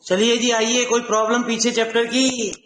चलिए जी, आइए, कोई प्रॉब्लम पीछे चैप्टर की?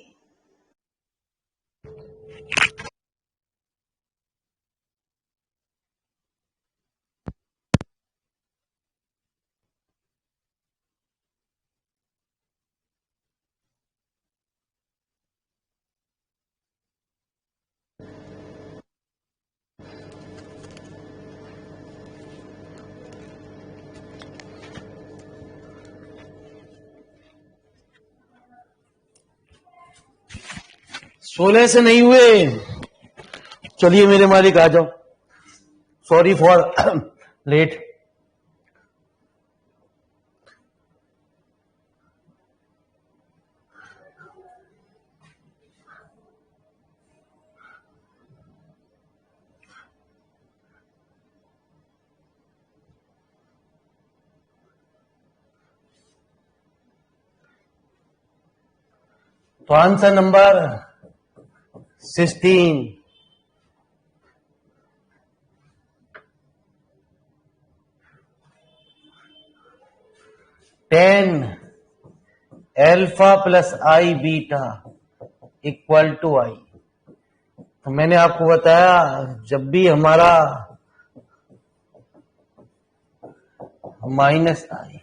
सोलह से नहीं हुए। चलिए मेरे मालिक आ जाओ, सॉरी फॉर लेट। तो answer number 16, 10 alpha plus i beta equal to i. तो मैंने आपको बताया जब भी हमारा माइनस आई,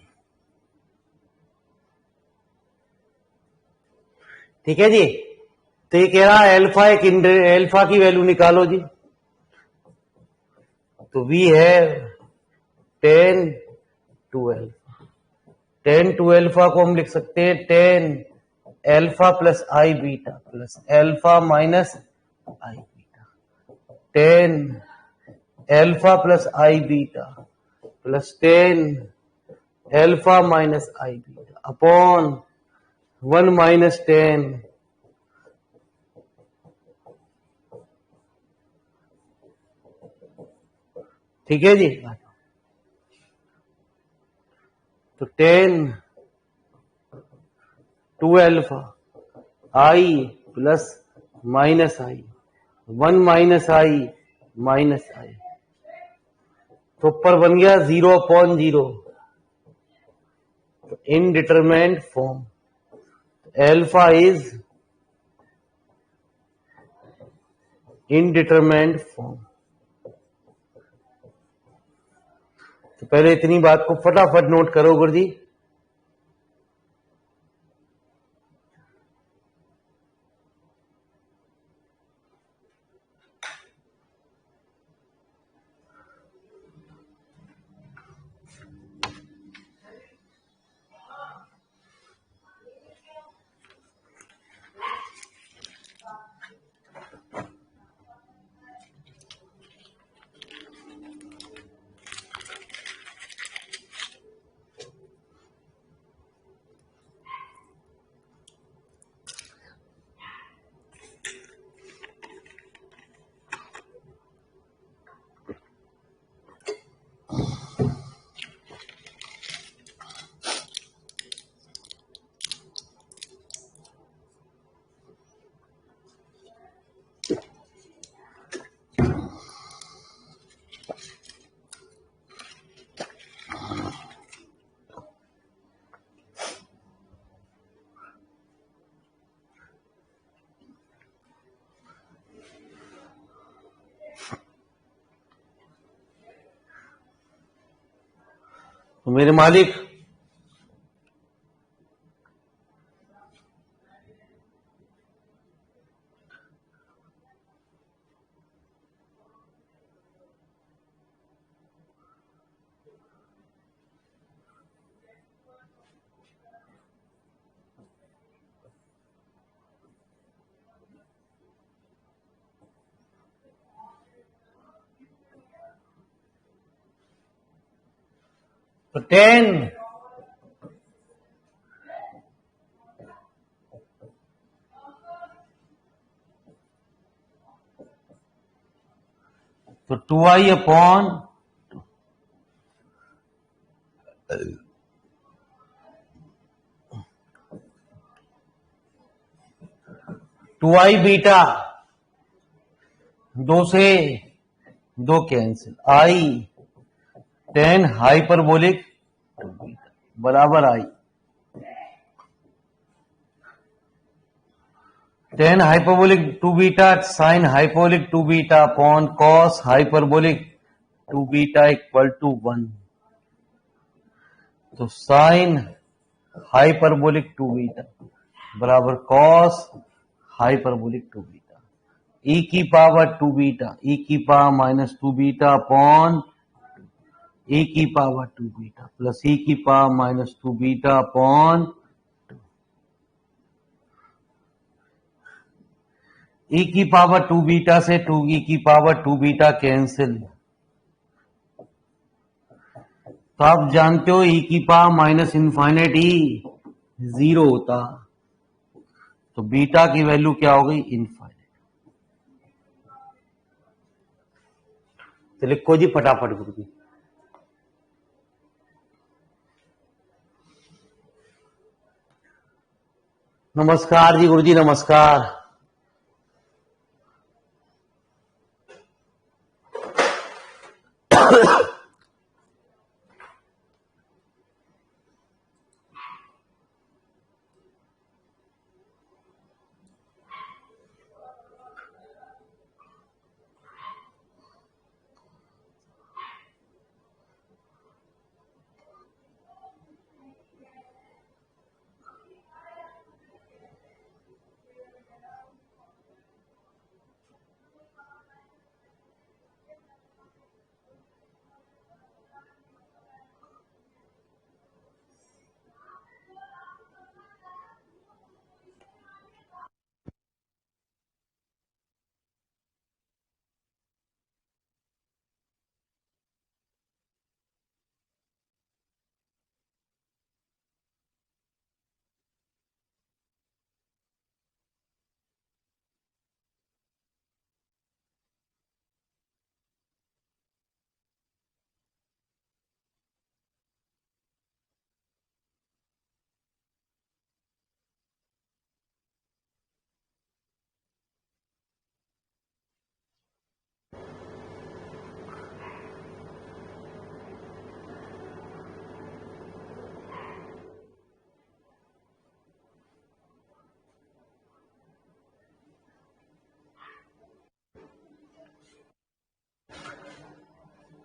ठीक है जी। तो ये कह रहा है अल्फा अल्फा की वैल्यू निकालो जी। तो वी है 10 टू अल्फा। 10 टू अल्फा को हम लिख सकते हैं 10 alpha plus i beta plus alpha minus i beta. 10 alpha plus i beta plus 10 alpha minus i beta upon 1 minus 10 ठीक है जी। तो 10 two alpha i plus minus i 1 minus i minus i, तो ऊपर बन गया 0/0, indeterminate form. Alpha is indeterminate form. तो पहले इतनी बात को फटाफट नोट करो गुरुजी। तो मेरे मालिक तो 10 तो 2i अपॉन 2i बीटा, 2 से 2 कैंसिल, आई 10 हाइपरबोलिक बराबर आई। Tan hyperbolic two beta sine hyperbolic two beta upon cos hyperbolic two beta equal to 1। तो साइन हाइपरबोलिक टू बीटा बराबर cos hyperbolic two beta e की पावर टू बीटा ई की power minus two beta upon e की power two beta plus e की power minus two beta upon e की power two beta से two e की power two beta cancel. तो आप जानते हो ई की पावर माइनस इनफाइनाइट ई 0 होता, तो बीटा की वैल्यू क्या हो गई? इनफाइनाइट। तो लिखो जी फटाफट गुरु जी। नमस्कार जी गुरु जी, नमस्कार।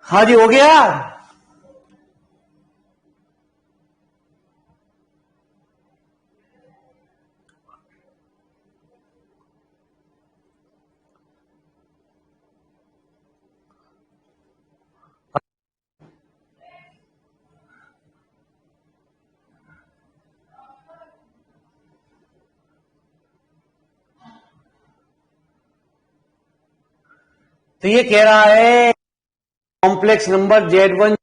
हाँ जी, हो गया। तो ये कह रहा है कॉम्प्लेक्स नंबर Z1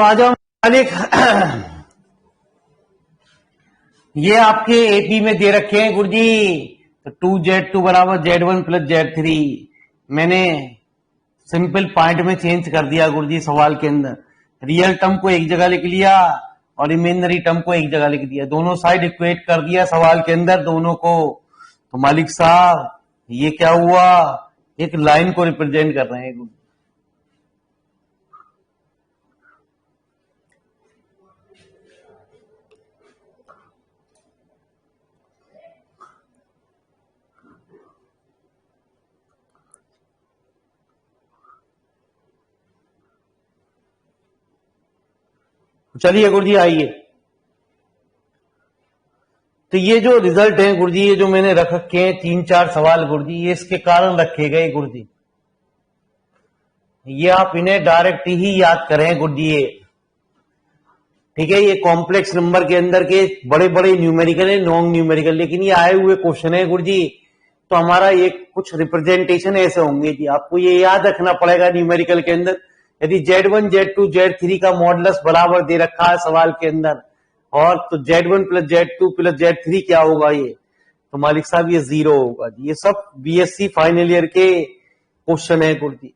तो आ जाओ मालिक। ये आपके एपी में दे रखे हैं गुरुजी, तो 2Z2 बराबर Z1 प्लस Z3। मैंने सिंपल पॉइंट में चेंज कर दिया गुरुजी सवाल के अंदर। रियल टर्म को एक जगह लिख लिया और इमेजिनरी टर्म को एक जगह लिख दिया, दोनों साइड इक्वेट कर दिया सवाल के अंदर दोनों को। तो मालिक साहब ये क्या हुआ, एक लाइन को रिप्रेजेंट कर रहे हैं गुरुजी। चलिए गुरुजी आइए, तो ये जो रिजल्ट है गुरुजी, ये जो मैंने रख रखे हैं 3-4 सवाल गुरुजी, ये इसके कारण रखे गए गुरुजी। ये आप इन्हें डायरेक्ट ही याद करें गुरुजी। ये ठीक है, ये कॉम्प्लेक्स नंबर के अंदर के बड़े बड़े न्यूमेरिकल है, नॉन न्यूमेरिकल, लेकिन ये आए हुए क्वेश्चन है गुरुजी। तो हमारा ये कुछ रिप्रेजेंटेशन ऐसे होंगे जी, आपको ये याद रखना पड़ेगा न्यूमेरिकल के अंदर। यदि Z1 Z2 Z3 का मॉडुलस बराबर दे रखा है सवाल के अंदर, और तो Z1 plus Z2 plus Z3 क्या होगा, ये तो मालिक साहब ये 0 होगा जी। ये सब बीएससी फाइनल ईयर के क्वेश्चन है गुरुजी।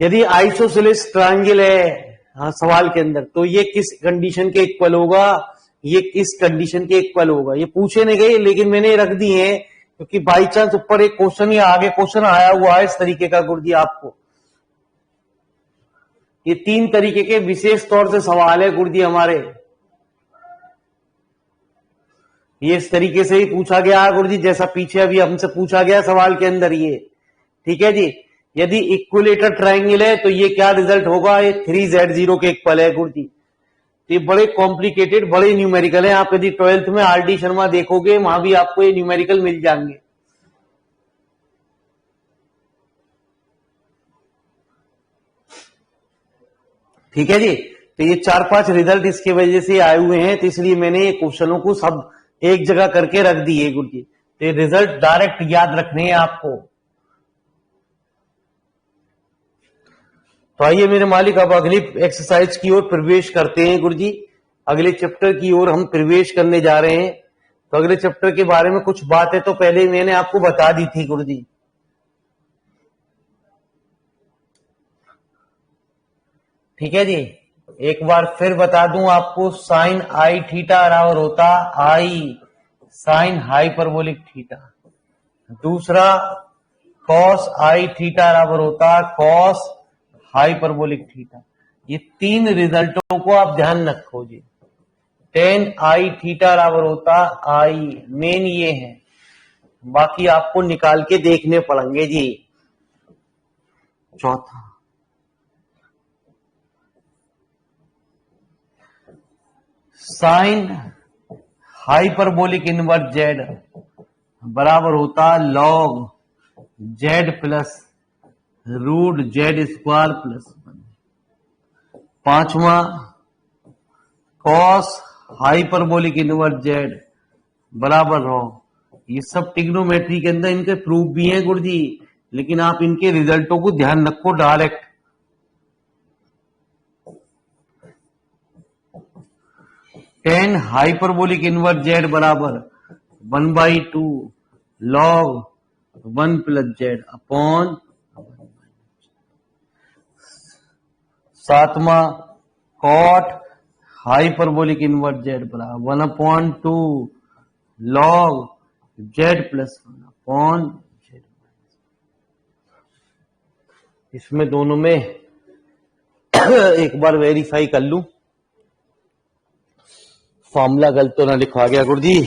यदि आइसोसेलेस ट्रायंगल है सवाल के अंदर, तो ये किस कंडीशन के इक्वल होगा, ये किस कंडीशन के इक्वल होगा, ये पूछे नहीं गए लेकिन मैंने रख दी है क्योंकि बाई चांस ऊपर एक क्वेश्चन या आगे क्वेश्चन आया हुआ है इस तरीके का गुरुजी। आपको ये 3 तरीके के विशेष तौर से सवाल है गुरुजी हमारे, ये इस तरीके से ही पूछा गया है गुरुजी, जैसा पीछे अभी हमसे पूछा गया सवाल के अंदर ये। ठीक है जी, यदि इक्विलेटर ट्रायंगल है तो ये क्या रिजल्ट होगा, ये 3Z0 के इक्वल है गुरुजी। ये बड़े कॉम्प्लिकेटेड बड़े न्यूमेरिकल हैं, आप यदि 12th में आरडी शर्मा देखोगे वहां भी आपको ये न्यूमेरिकल मिल जाएंगे। ठीक है जी, तो ये 4-5 रिजल्ट इसकी वजह से आए हुए हैं, तो इसलिए मैंने ये क्वेश्चनों को सब एक जगह करके रख दिए गुरुजी। तो ये रिजल्ट डायरेक्ट याद रखने हैं आपको। तो आइए मेरे मालिक, अब अगली एक्सरसाइज की ओर प्रवेश करते हैं गुरुजी। अगले चैप्टर की ओर हम प्रवेश करने जा रहे हैं। तो अगले चैप्टर के बारे में कुछ बात है तो पहले मैंने आपको बता दी थी गुरुजी। ठीक है जी, एक बार फिर बता दूं आपको, साइन आई थीटा बराबर होता आई साइन हाइपरबोलिक थीटा। दूसरा कॉस आई थीटा बराबर होता कॉस हाइपरबोलिक थीटा। ये 3 रिजल्टों को आप ध्यान रखो जी। टेन आई थीटा बराबर होता आई, मेन ये है, बाकी आपको निकाल के देखने पड़ेंगे जी। चौथा साइन हाइपरबोलिक इनवर्स जेड बराबर होता log z plus root z square plus 1। पांचवा कॉस हाइपरबोलिक इनवर्स जेड बराबर हो, ये सब टिग्नोमेट्री के अंदर इनके प्रूफ भी हैं गुरुजी, लेकिन आप इनके रिजल्टों को ध्यान रखो direct. Ten hyperbolic inverse z बराबर 1/2 लॉग 1 प्लस जेड अपॉन। सातवां कॉट हाइपरबोलिक इनवर्स जेड बराबर 1/2 log z plus 1 upon Z. इसमें दोनों में एक बार वेरीफाई कर लूं, फॉर्मूला गलत तो ना लिखवा गया गुरुजी।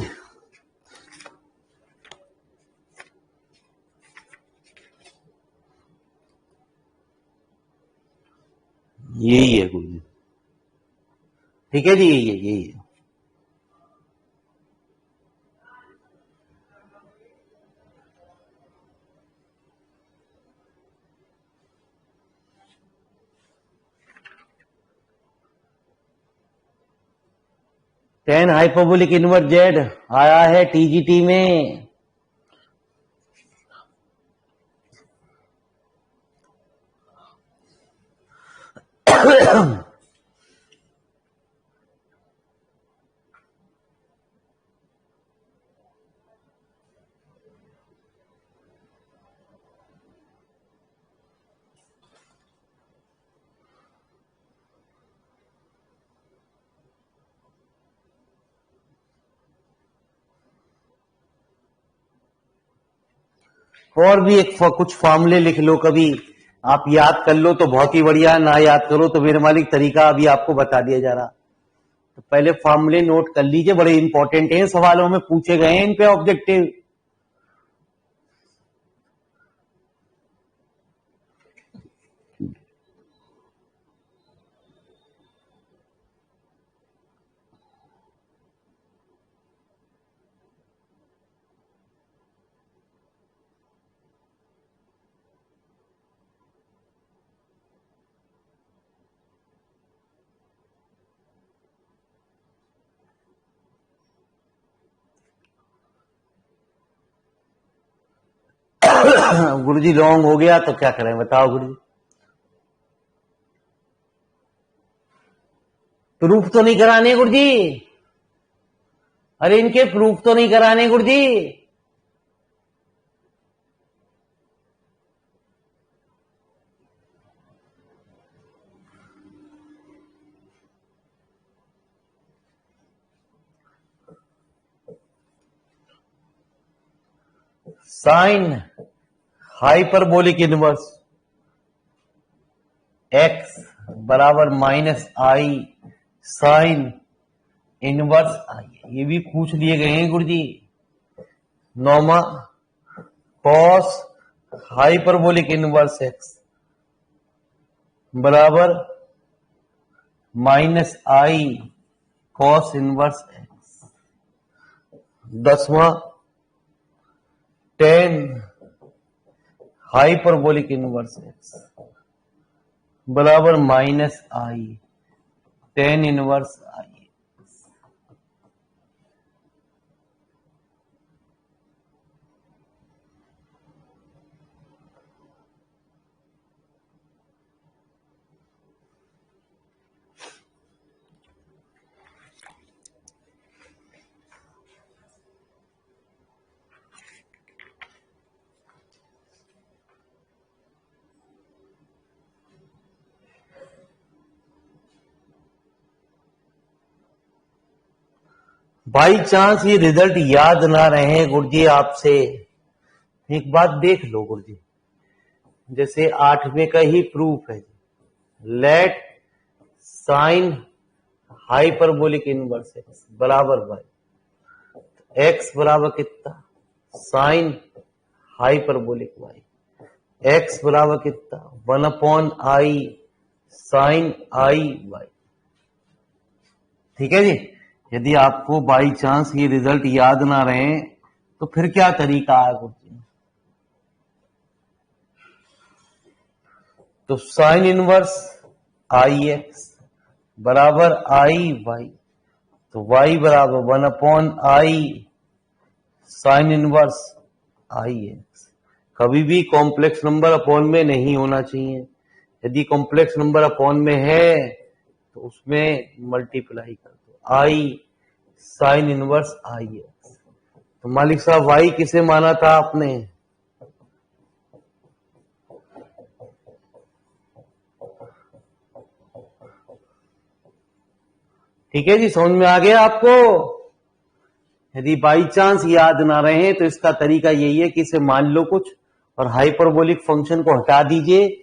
यही है गुरुजी, ठीक है जी, यही है। टेन हाइपरबोलिक इनवर्स जेड आया है टीजीटी में। और भी एक कुछ फॉर्मूले लिख लो, कभी आप याद कर लो तो बहुत ही बढ़िया, ना याद करो तो मेरे मालिक तरीका अभी आपको बता दिया जा रहा। तो पहले फॉर्मूले नोट कर लीजिए, बड़े इंपॉर्टेंट हैं, सवालों में पूछे गए हैं इन पे ऑब्जेक्टिव। गुरुजी लॉन्ग हो गया तो क्या करें बताओ गुरुजी? प्रूफ तो नहीं कराने गुरुजी? अरे इनके प्रूफ तो नहीं कराने गुरुजी? साइन हाइपरबोलिक इनवर्स एक्स बराबर minus i sine inverse i, ये भी पूछ लिए गए हैं गुरुजी। नॉमा कॉस हाइपरबोलिक इनवर्स एक्स बराबर minus i cos inverse x. 10वां टेन हाइपरबोलिक इनवर्स एक्स बराबर minus i tan inverse i. By chance ये रिजल्ट याद ना रहे गुरुजी आपसे, एक बात देख लो गुरुजी, जैसे 8वें का ही प्रूफ है, late sign hyperbolic inverse x बराबर वाई, एक्स बराबर कितना साइन हाइपरबोलिक वाई, एक्स बराबर कितना 1/i साइन आई वाई। ठीक है जी। यदि आपको बाई चांस ये रिजल्ट याद ना रहे तो फिर क्या तरीका है गुरुजी? तो साइन इनवर्स आई एक्स बराबर आई वाई, तो वाई बराबर 1/i साइन इनवर्स आई एक्स। कभी भी कॉम्प्लेक्स नंबर अपॉन में नहीं होना चाहिए, यदि कॉम्प्लेक्स नंबर अपॉन में है तो उसमें मल्टीप्लाई कर दो, आई साइन इनवर्स आई एक्स। तो मालिक साहब वाई किसे माना था आपने? ठीक है जी, समझ में आ गया आपको? यदि बाई चांस याद ना रहे तो इसका तरीका यही है कि इसे मान लो कुछ और हाइपरबोलिक फंक्शन को हटा दीजिए।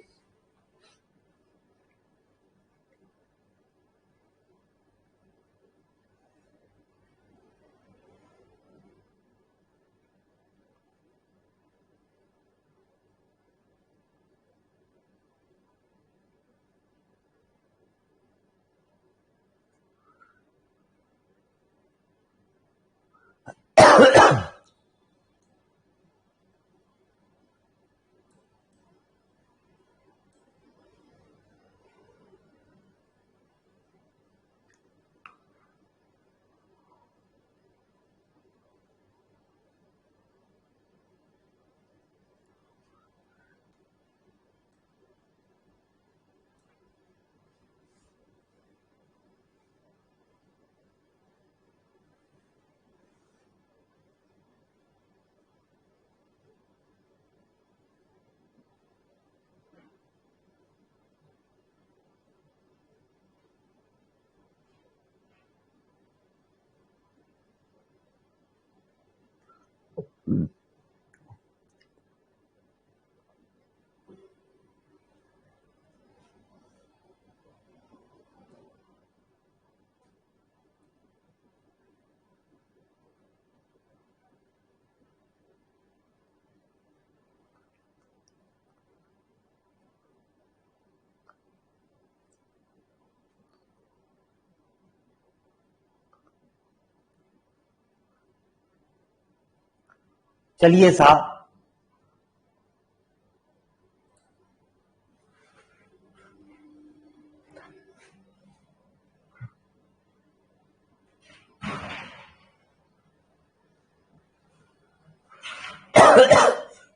चलिए साहब,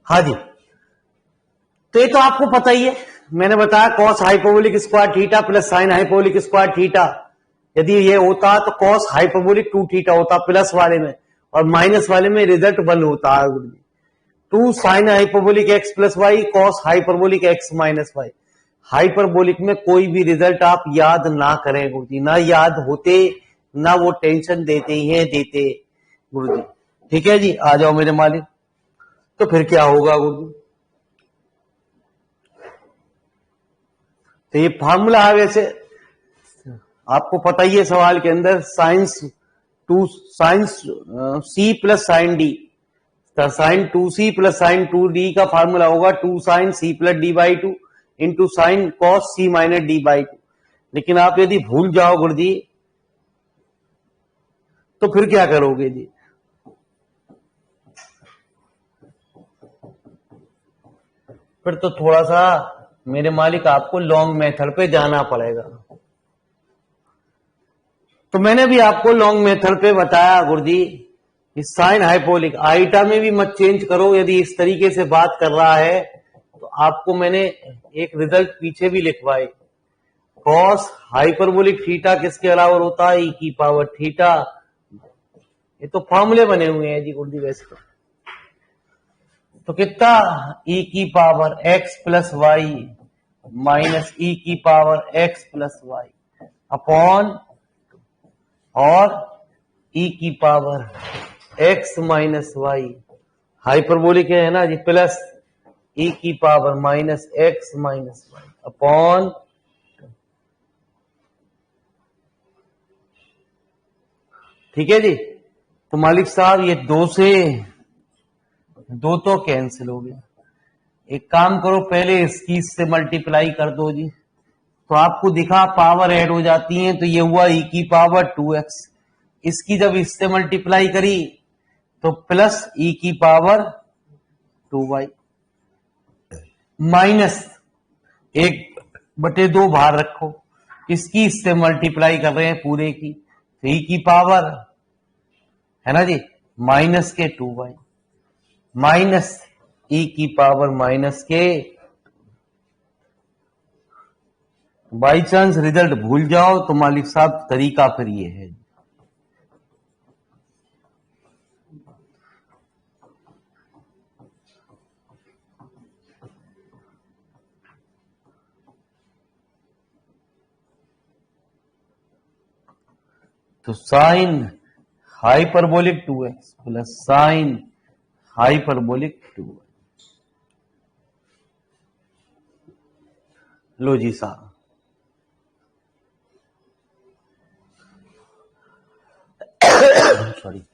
हाँ जी, तो ये तो आपको पता ही है, मैंने बताया cos hyperbolic square theta plus sine hyperbolic square theta, यदि ये होता तो कॉस हाइपरबोलिक 2 थीटा होता प्लस वाले में, और माइनस वाले में रिजल्ट 1 होता है। 2 sine hyperbolic x plus y cos hyperbolic x minus y. Hyperbolic में कोई भी रिजल्ट आप याद ना करें गुरुजी, ना याद होते ना वो टेंशन देते ही गुरुजी। ठीक है जी, आ जाओ मेरे मालिक। तो फिर क्या होगा गुरुजी, तो ये फार्मूला है, वैसे आपको पता ही है सवाल के अंदर sines c plus sine d, sine 2c plus sine 2d का फार्मूला होगा 2 sine c plus d by 2 into sine cos c minus d by 2। लेकिन आप यदि भूल जाओ गुरुजी तो फिर क्या करोगे जी, फिर तो थोड़ा सा मेरे मालिक आपको लॉन्ग मेथड पे जाना पड़ेगा। तो मैंने भी आपको लॉन्ग मेथड पे बताया गुरुजी, इस साइन हाइपोलिक आइटा में भी मत चेंज करो, यदि इस तरीके से बात कर रहा है तो आपको मैंने एक रिजल्ट पीछे भी लिखवाए, कॉस हाइपरबोलिक थीटा किसके अलावा होता है, ई की पावर थीटा। ये तो फॉर्मूले बने हुए हैं जी गुरुजी वैसे तो कितना, ई की power x plus y minus e की power x plus y upon और ई की power x minus y, hyperbolic है ना जी, प्लस ई की power minus x minus y upon ठीक है जी। तो मालिक साहब ये 2 से 2 तो कैंसिल हो गया, एक काम करो पहले इसकी इससे मल्टीप्लाई कर दो जी, तो आपको दिखा पावर ऐड हो जाती है, तो ये हुआ ई की पावर 2x, इसकी जब इससे मल्टीप्लाई करी तो प्लस ई की पावर 2y माइनस 1/2 बाहर रखो, इसकी इससे मल्टीप्लाई कर रहे हैं पूरे की, तो ई की पावर है ना जी माइनस के 2y माइनस ई की पावर माइनस के, बाई चांस रिजल्ट भूल जाओ तो मालिक साहब तरीका फिर ये है, तो sine hyperbolic 2x plus sine hyperbolic 2y। लो जी साहब, सॉरी,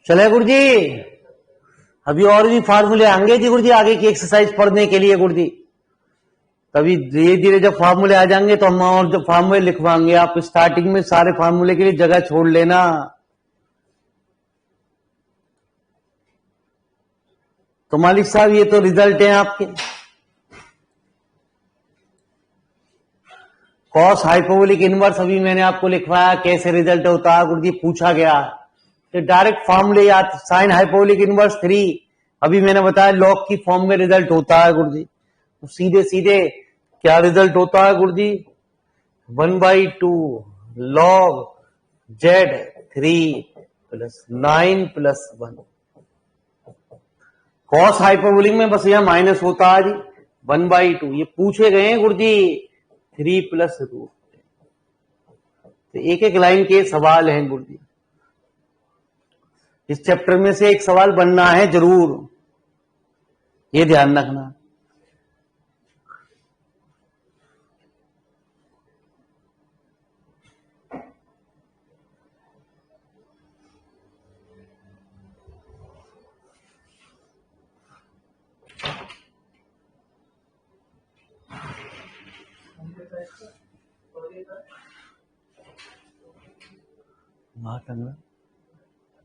चले गुरुजी, अभी और भी फार्मूले आएंगे जी गुरुजी आगे की एक्सरसाइज पढ़ने के लिए गुरुजी, तभी धीरे धीरे जब फार्मूले आ जाएंगे तो हम और जब फार्मूले लिखवाएंगे, आप स्टार्टिंग में सारे फार्मूले के लिए जगह छोड़ लेना। तो तो मालिक साहब ये तो रिजल्ट है आपके। कॉस हाइपोबोलिक इनवर्स अभी मैंने आपको लिखवाया कैसे रिजल्ट होता है गुरुजी, पूछा गया तो डायरेक्ट फॉर्मूले याद, साइन हाइपोबोलिक इनवर्स 3 अभी मैंने बताया लॉग की फॉर्म में रिजल्ट होता है गुरुजी। तो सीधे सीधे क्या रिजल्ट होता है गुरुजी, 1/2 log Z3 plus 9 plus 1। Cos hyperbolic में बस यह माइनस होता है जी, 1/2। ये पूछे गए हैं गुरुजी 3 प्लस रूट। तो एक एक लाइन के सवाल हैं गुरुजी, इस चैप्टर में से एक सवाल बनना है जरूर, ये ध्यान रखना।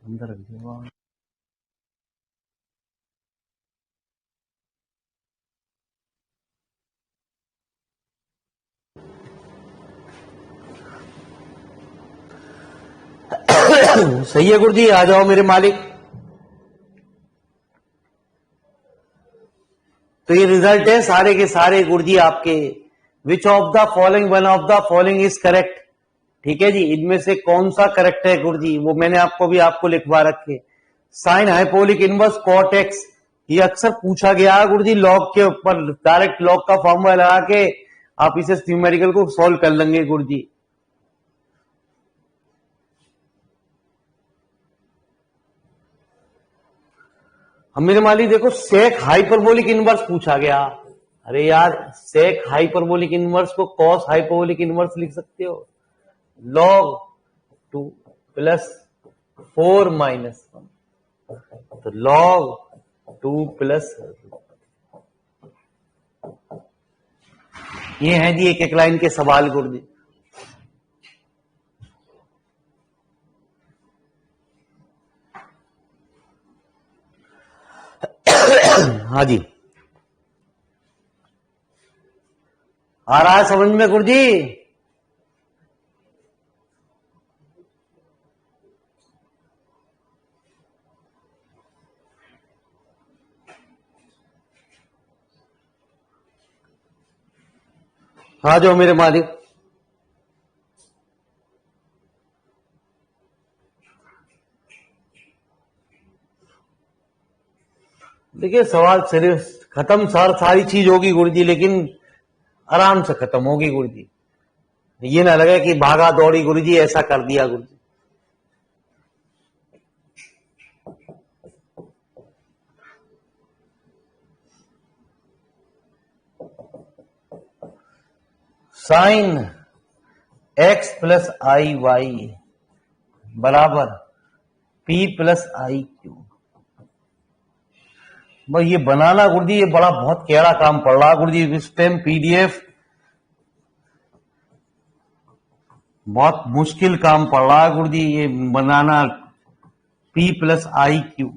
अंदर रख दो। सही है गुरुजी, आ जाओ मेरे मालिक। तो ये रिजल्ट है सारे के सारे गुरुजी आपके। Which of the following one of the following is correct. ठीक है जी, इनमें से कौन सा करेक्ट है गुरुजी, वो मैंने आपको लिखवा रखे। साइन हाइपोलिक इनवर्स कॉट एक्स, ये अक्सर पूछा गया है गुरुजी लॉग के ऊपर, डायरेक्ट लॉग का फॉर्मूला लगा के आप इसे न्यूमेरिकल को सॉल्व कर लेंगे गुरुजी। हम मेरे मालिक देखो सेक हाइपरबोलिक इनवर्स पूछा गया। अरे यार, सेक हाइपरबोलिक इनवर्स को कॉस हाइपरबोलिक इनवर्स लिख सकते हो, log 2 प्लस 4 माइनस 1, तो log 2 प्लस, ये है जी एक एक लाइन के सवाल गुरुजी। हाँ जी, आ रहा है समझ में गुरुजी? आ जाओ मेरे मालिक। देखिए सवाल सिर्फ खत्म, सारी चीज होगी गुरुजी, लेकिन आराम से खत्म होगी गुरुजी। ये ना लगे कि भागा दौड़ी गुरुजी ऐसा कर दिया गुरुजी। Sine x plus i y बराबर पी प्लस आई क्यू। भाई ये बनाना गुरुजी ये बड़ा बहुत कैड़ा काम पड़ रहा गुरुजी इस टाइम। पीडीएफ बहुत मुश्किल काम पड़ रहा है गुरुजी ये बनाना, पी प्लस आई क्यू।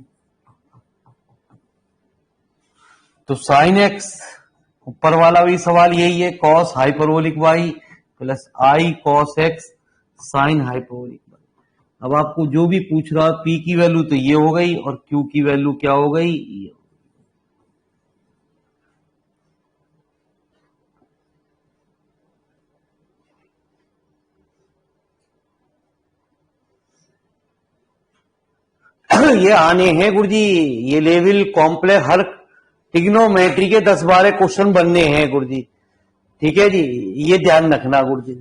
तो साइन एक्स ऊपर वाला भी सवाल यही है, cos hyperbolic y plus i cos x sine hyperbolic y. अब आपको जो भी पूछ रहा है पी की वैल्यू तो ये हो गई और क्यू की वैल्यू क्या हो गई, ये। ये आने हैं गुरुजी, ये लेवल कॉम्प्लेक्स हर ट्रिग्नोमेट्री के 10-12 क्वेश्चन बनने हैं गुरुजी। ठीक है जी, ये ध्यान रखना गुरुजी।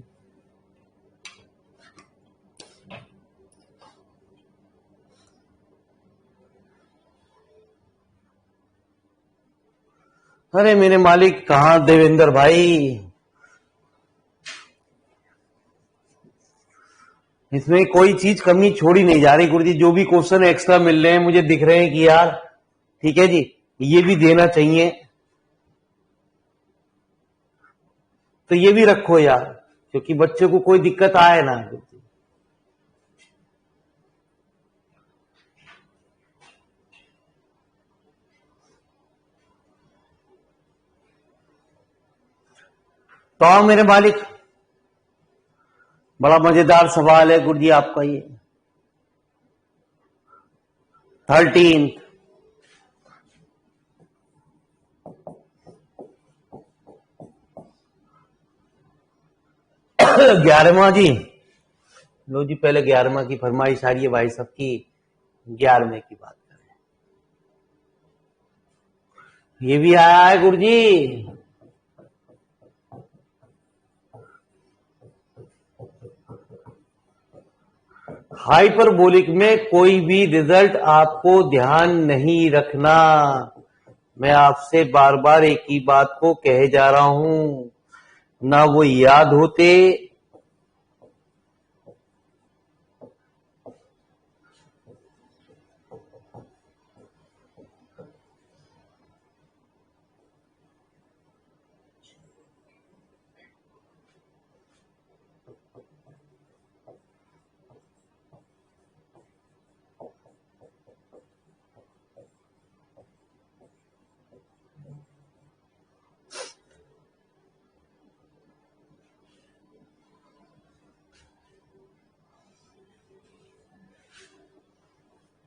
अरे मेरे मालिक कहां देवेंद्र भाई, इसमें कोई चीज कमी छोड़ी नहीं जा रही गुरुजी। जो भी क्वेश्चन एक्स्ट्रा मिल रहे हैं मुझे दिख रहे हैं कि यार ठीक है जी ये भी देना चाहिए, तो ये भी रखो यार, क्योंकि बच्चे को कोई दिक्कत आए ना। तो आओ मेरे मालिक, बड़ा मजेदार सवाल है गुरुजी आपका ये। 13 11वां जी। लो जी, पहले 11वां की फरमाइश आ रही है भाई साहब की, 11वें की बात करें। ये भी आया है गुरुजी। हाइपरबोलिक में कोई भी रिजल्ट आपको ध्यान नहीं रखना। मैं आपसे बार बार एक ही बात को कहे जा रहा हूं, ना वो याद होते।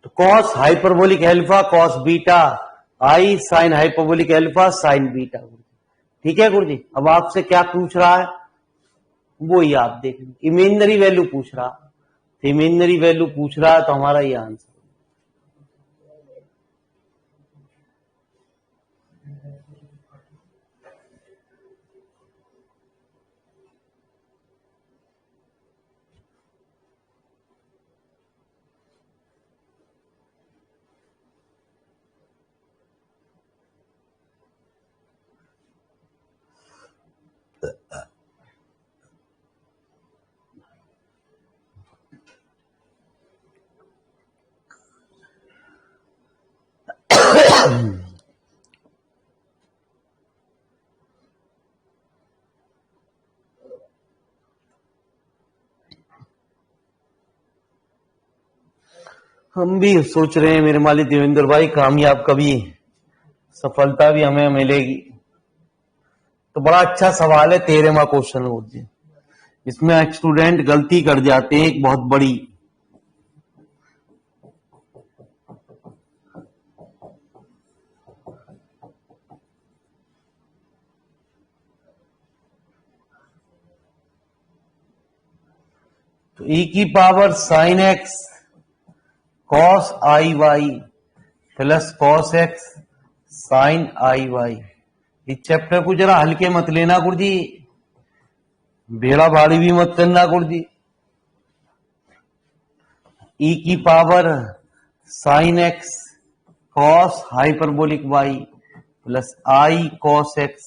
तो cos hyperbolic alpha cos beta i sine hyperbolic alpha sine beta. ठीक है गुरुजी, अब आपसे क्या पूछ रहा है वो ही आप देख लीजिए। इमेजिनरी वैल्यू पूछ रहा, तो इमेजिनरी वैल्यू पूछ रहा है तो हमारा ये आंसर। हम भी सोच रहे हैं मेरे मालिक देवेंद्र भाई, कामयाब कभी सफलता भी हमें मिलेगी। तो बड़ा अच्छा सवाल है 13वां क्वेश्चन गुरुजी। इसमें एक स्टूडेंट गलती कर जाते हैं एक बहुत बड़ी। तो e की power sine x cos i y plus cos x sine i y. इस चैप्टर को जरा हल्के मत लेना गुरुजी, भेड़ा भाड़ी भी मत करना गुरुजी। e की power sine x cos hyperbolic y plus i cos x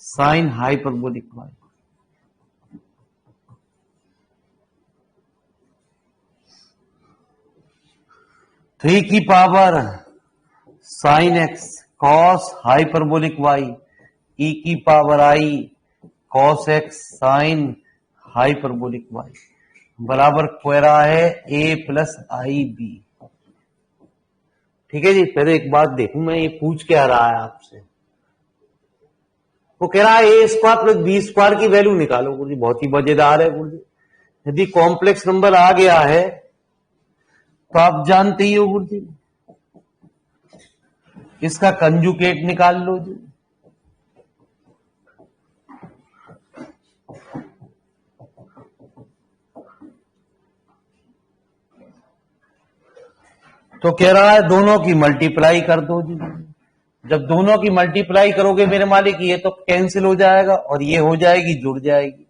sine hyperbolic y. तो e की power sine x cos hyperbolic y e की power i cos x sine hyperbolic y बराबर कह रहा है a प्लस आई बी। ठीक है जी, पहले एक बात देखूं मैं, ये पूछ क्या रहा है आपसे। वो कह रहा है ए स्क्वायर प्लस बी स्क्वायर की वैल्यू निकालो गुरुजी। बहुत ही मजेदार है गुरुजी। यदि कॉम्प्लेक्स नंबर आ गया है तो आप जानते ही हो गुरुजी, इसका कंजुकेट निकाल लो जी। तो कह रहा है दोनों की मल्टीप्लाई कर दो जी। जब दोनों की मल्टीप्लाई करोगे मेरे मालिक, ये तो कैंसिल हो जाएगा और ये हो जाएगी, जुड़ जाएगी।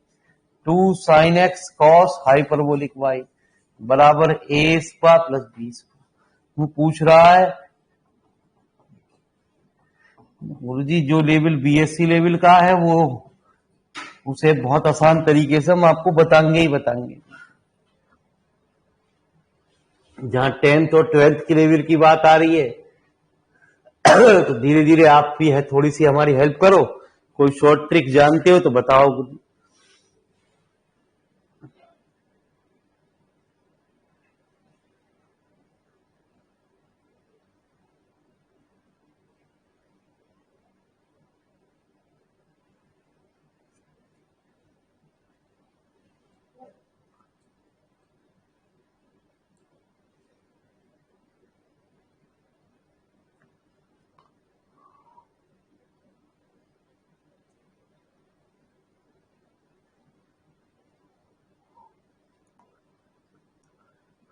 2 sine x cos hyperbolic y बराबर a square plus b square. वो पूछ रहा है गुरुजी जो लेवल बीएससी लेवल का है वो उसे बहुत आसान तरीके से हम आपको बताएंगे ही बताएंगे। जहां 10th और 12th की लेवल की बात आ रही है तो धीरे धीरे आप भी है थोड़ी सी हमारी हेल्प करो। कोई शॉर्ट ट्रिक जानते हो तो बताओ गुरुजी।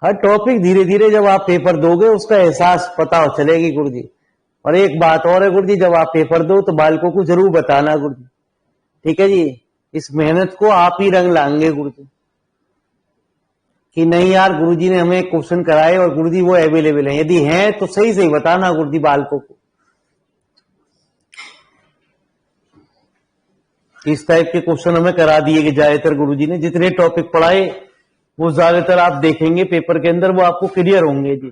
हर टॉपिक धीरे धीरे जब आप पेपर दोगे उसका एहसास पता चलेगी गुरुजी। और एक बात और है गुरुजी, जब आप पेपर दो तो बालकों को जरूर बताना गुरुजी, ठीक है जी। इस मेहनत को आप ही रंग लाएंगे गुरुजी, कि नहीं यार गुरुजी ने हमें क्वेश्चन कराए और गुरुजी वो अवेलेबल है, यदि हैं तो सही सही बताना गुरुजी बालकों को। इस टाइप के क्वेश्चन हमें करा दिए कि ज्यादातर गुरुजी ने जितने टॉपिक पढ़ाए वो ज्यादातर आप देखेंगे पेपर के अंदर वो आपको क्लियर होंगे जी।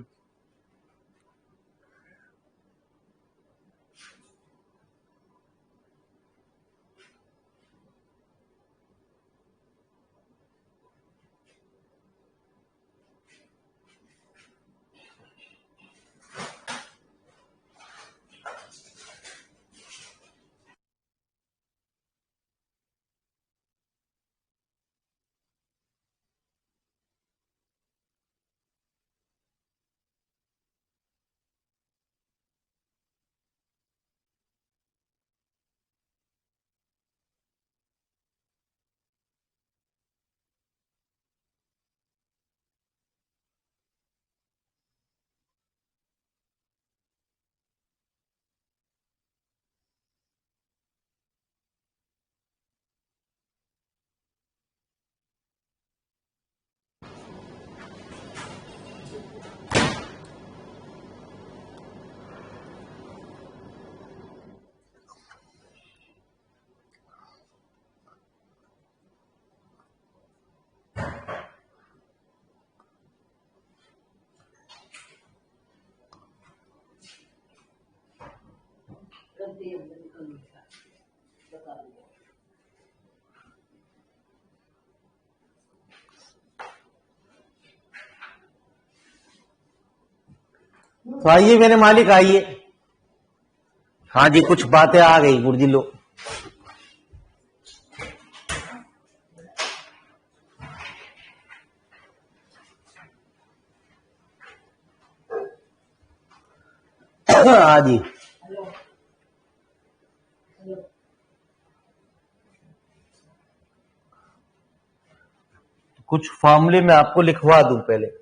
तो आइए मेरे मालिक आइए। हाँ जी, कुछ बातें आ गई गुरुजी लो। हाँ जी, कुछ फॉर्मूले में आपको लिखवा दूं पहले।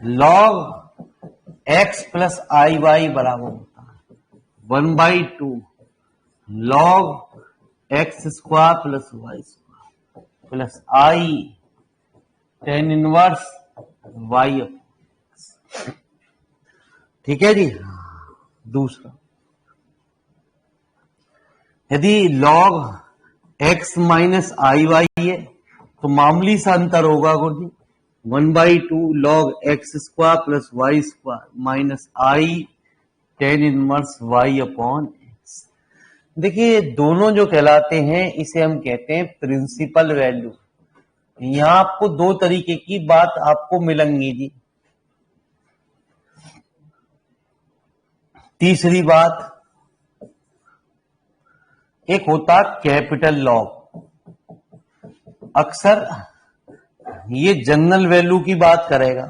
log x plus i y बराबर होता है 1/2 log x square plus y square plus i tan inverse y. ठीक है जी। दूसरा, यदि log x minus i y है तो मामूली सा अंतर होगा गुरुजी 1/2 log x square plus y square minus i tan inverse y upon x. देखिए दोनों जो कहलाते हैं इसे हम कहते हैं प्रिंसिपल वैल्यू। यहां आपको दो तरीके की बात आपको मिलेंगी जी। तीसरी बात, एक होता कैपिटल लॉग, अक्सर ये जनरल वैल्यू की बात करेगा।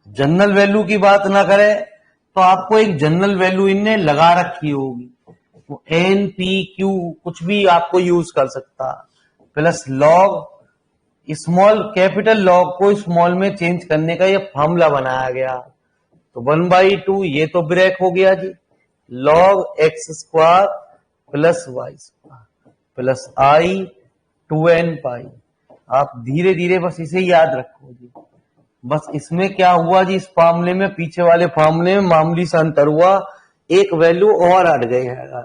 जनरल वैल्यू की बात ना करे तो आपको एक जनरल वैल्यू इनने लगा रखी होगी, वो एन पी क्यू कुछ भी आपको यूज कर सकता, plus log small capital log को स्मॉल में चेंज करने का ये फॉर्मूला बनाया गया। तो 1/2 ये तो ब्रेक हो गया जी, log x square plus y square plus i 2n pi. आप धीरे धीरे बस इसे याद रखो जी। बस इसमें क्या हुआ जी, इस फॉर्मूले में पीछे वाले फॉर्मूले में मामूली सा अंतर हुआ, एक वैल्यू और हट गई है।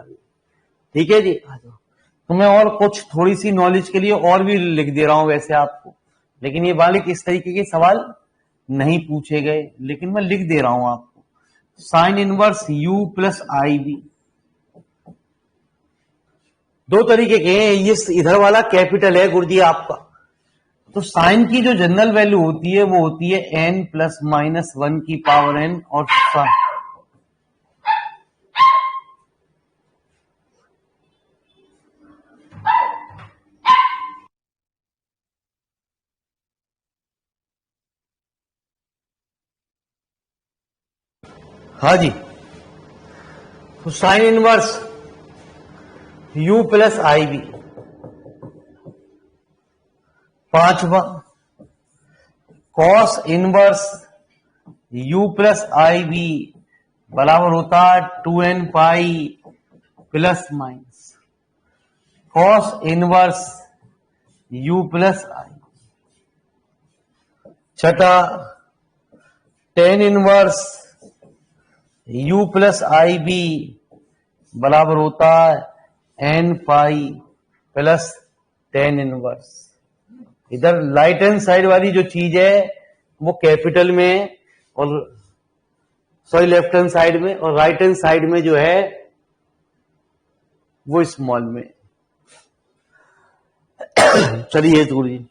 ठीक है जी। तो मैं और कुछ थोड़ी सी नॉलेज के लिए और भी लिख दे रहा हूं वैसे आपको, लेकिन ये बालिक इस तरीके के सवाल नहीं पूछे गए, लेकिन मैं लिख दे रहा हूं आपको। Sign inverse u plus i B, दो तरीके के हैं। ये इधर वाला कैपिटल है गुरुजी आपका, तो साइन की जो जनरल वैल्यू होती है वो होती है n प्लस माइनस 1 की पावर n, और हाँ जी, तो sine inverse u plus i b. पांचवा, cos inverse u plus i b बराबर होता है 2n pi plus minus cos inverse u plus i. छठा, tan inverse u plus i b बराबर होता है n pi plus tan inverse. इधर right hand side वाली जो चीज है वो कैपिटल में और सॉरी लेफ्ट हैंड साइड में, और राइट हैंड साइड में जो है वो स्मॉल में। चलिए गुरु जी,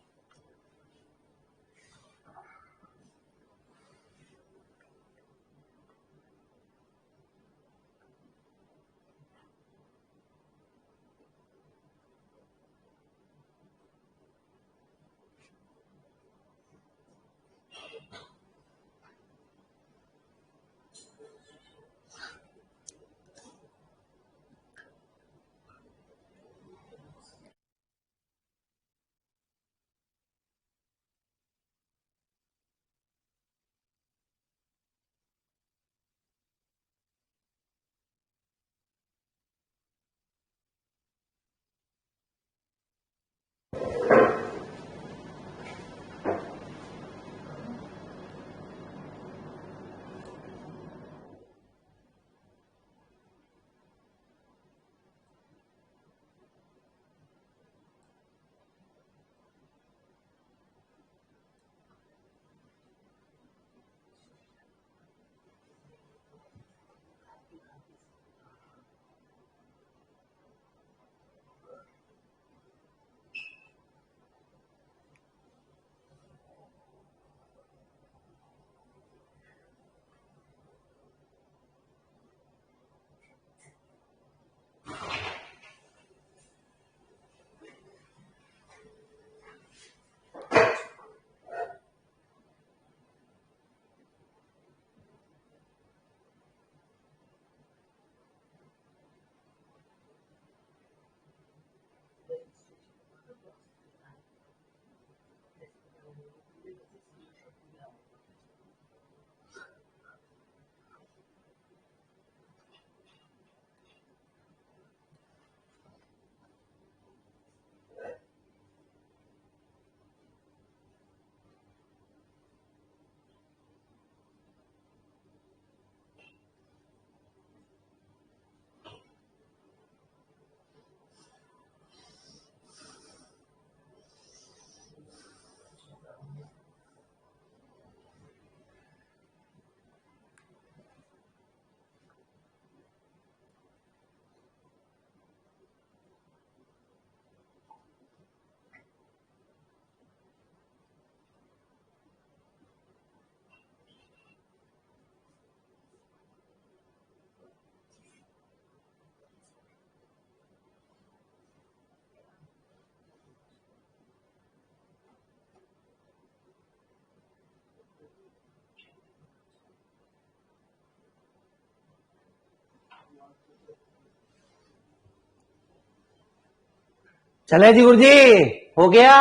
चले जी गुरु जी, हो गया।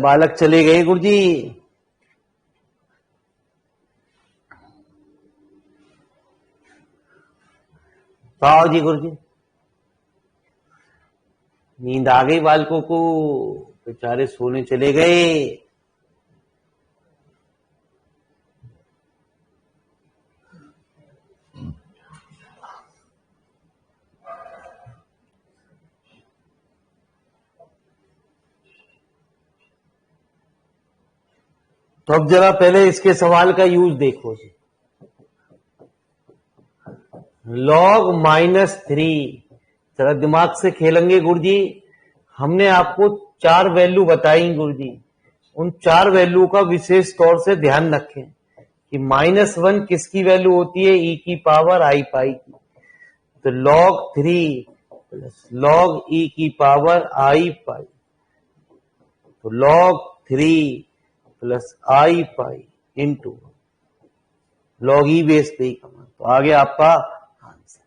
बालक चले गए गुरु जी। आओ जी गुरु जी, नींद आ गई बालकों को, बेचारे सोने चले गए। तो अब जरा पहले इसके सवाल का यूज देखो जी। लॉग -3, जरा दिमाग से खेलेंगे गुरुजी। हमने आपको 4 वैल्यू बताई गुरुजी, उन 4 वैल्यू का विशेष तौर से ध्यान रखें कि -1 किसकी वैल्यू होती है, e की पावर i पाई की। तो log 3 प्लस log e की पावर i पाई तो log 3 plus i pi into log e base पे ही का मान। तो आगे आपका आंसर।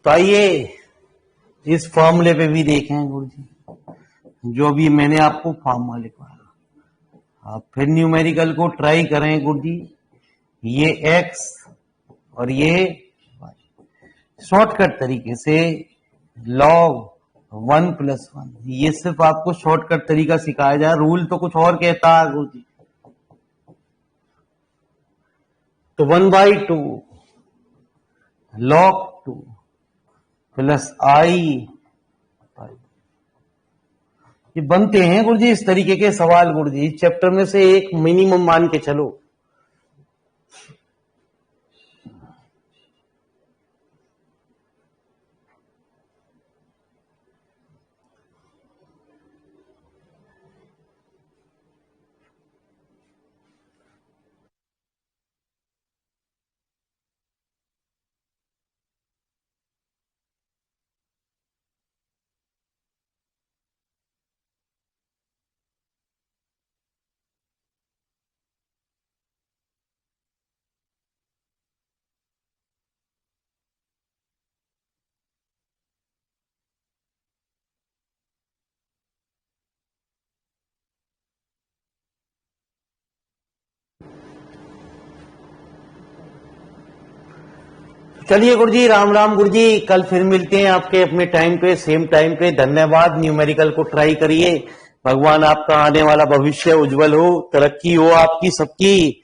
तो आइए इस फॉर्मूले पे भी देखें गुरु जी, जो भी मैंने आपको फॉर्मूला लिखवाया। आप फिर न्यूमेरिकल को ट्राई करें गुरु जी। ये x और ये y, शॉर्टकट तरीके से log 1 प्लस 1, ये सिर्फ आपको शॉर्टकट तरीका सिखाया जाए, रूल तो कुछ और कहता है गुरु जी। तो 1/2 log 2 प्लस आई, ये बनते हैं गुरु जी इस तरीके के सवाल गुरु जी। इस चैप्टर में से एक मिनिमम मान के चलो। चलिए गुरु जी, राम राम गुरु जी। कल फिर मिलते हैं आपके अपने टाइम पे, सेम टाइम पे। धन्यवाद। न्यूमेरिकल को ट्राई करिए। भगवान आपका आने वाला भविष्य उज्जवल हो, तरक्की हो आपकी सबकी।